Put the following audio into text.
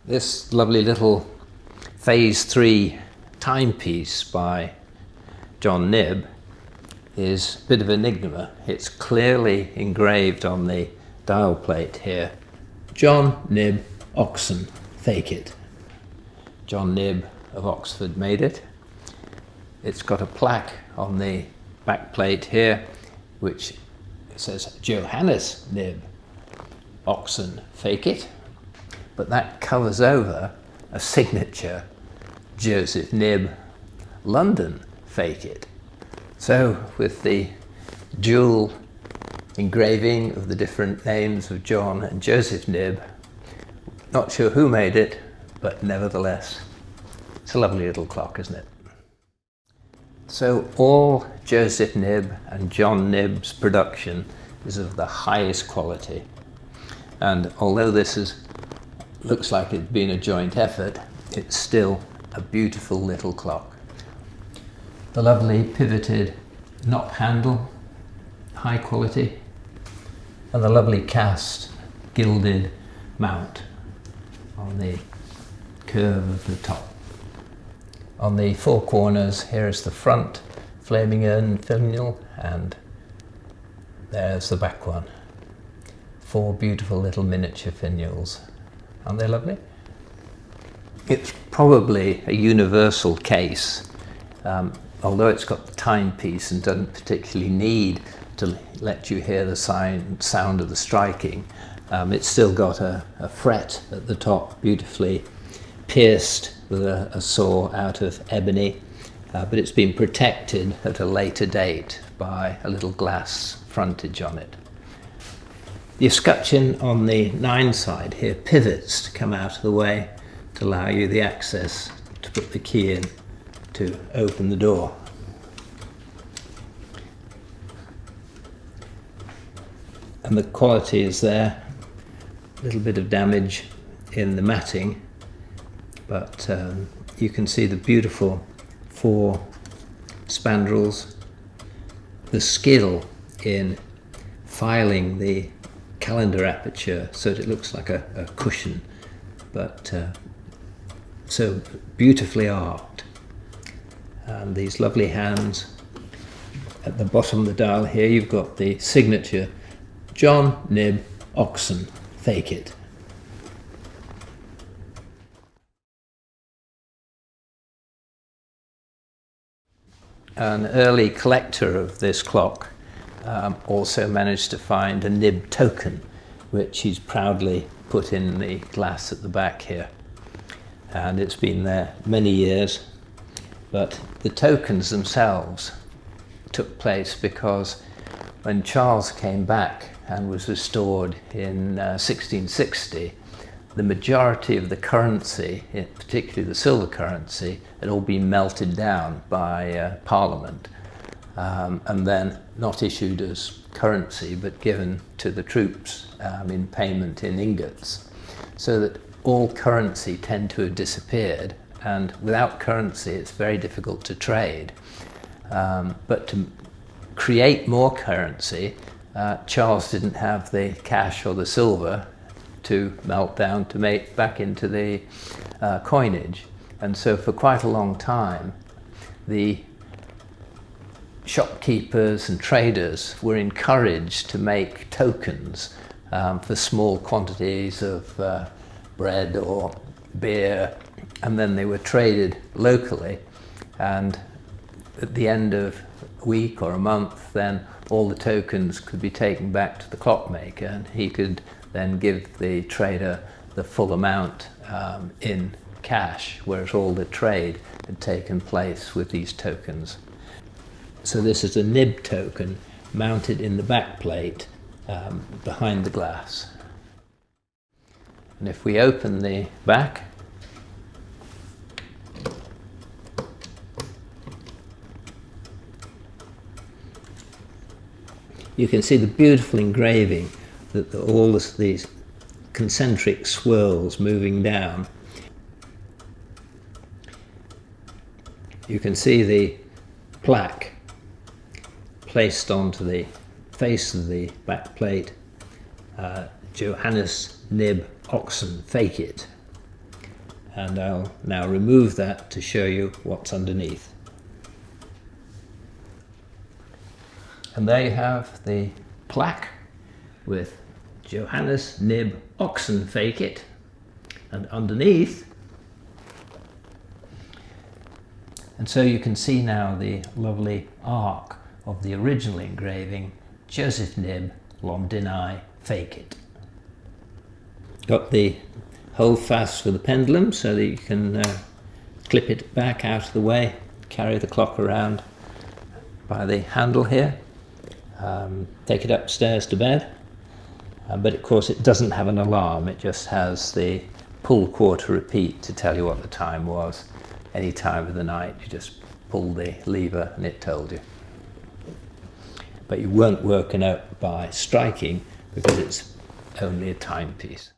This lovely little Phase 3 timepiece by John Knibb is a bit of an enigma. It's clearly engraved on the dial plate here. John Knibb, Oxon, fake it. John Knibb of Oxford made it. It's got a plaque on the back plate here which says Johannes Knibb, Oxon, fake it. But that covers over a signature, Joseph Knibb, London, fake it. So with the dual engraving of the different names of John and Joseph Knibb, not sure who made it, but nevertheless, it's a lovely little clock, isn't it? So all Joseph Knibb and John Knibb's production is of the highest quality. And although this looks like it's been a joint effort, it's still a beautiful little clock. The lovely pivoted knob handle, high quality, and the lovely cast gilded mount on the curve of the top. On the four corners, here is the front flaming urn finial, and there's the back one. Four beautiful little miniature finials. Aren't they lovely? It's probably a universal case, although it's got the timepiece and doesn't particularly need to let you hear the sound of the striking. It's still got a fret at the top, beautifully pierced with a saw out of ebony, but it's been protected at a later date by a little glass frontage on it. The escutcheon on the 9 side here pivots to come out of the way to allow you the access to put the key in to open the door. And the quality is there. A little bit of damage in the matting, but you can see the beautiful 4 spandrels, the skill in filing the calendar aperture so that it looks like a cushion, but so beautifully arced. And these lovely hands. At the bottom of the dial here you've got the signature, John Knibb, Oxon, fake it. An early collector of this clock also managed to find a Knibb token, which he's proudly put in the glass at the back here. And it's been there many years, but the tokens themselves took place because when Charles came back and was restored in 1660, the majority of the currency, particularly the silver currency, had all been melted down by Parliament. And then not issued as currency but given to the troops in payment in ingots, so that all currency tend to have disappeared, and without currency it's very difficult to trade. But to create more currency, Charles didn't have the cash or the silver to melt down to make back into the coinage, and so for quite a long time the shopkeepers and traders were encouraged to make tokens for small quantities of bread or beer, and then they were traded locally, and at the end of a week or a month then all the tokens could be taken back to the clockmaker, and he could then give the trader the full amount in cash, whereas all the trade had taken place with these tokens. So this is a Knibb token mounted in the back plate behind the glass. And if we open the back, you can see the beautiful engraving, that all these concentric swirls moving down. You can see the plaque placed onto the face of the back plate, Johannes Knibb, Oxon, fake it. and I'll now remove that to show you what's underneath. And there you have the plaque with Joseph Knibb Oxon fake it, and underneath, and so you can see now the lovely arc of the original engraving, Joseph Knibb Londini fake it. Got the hold fast for the pendulum so that you can clip it back out of the way, carry the clock around by the handle here, take it upstairs to bed. But of course it doesn't have an alarm, it just has the pull quarter repeat to tell you what the time was. Any time of the night you just pull the lever and it told you. But you weren't woken up by striking because it's only a timepiece.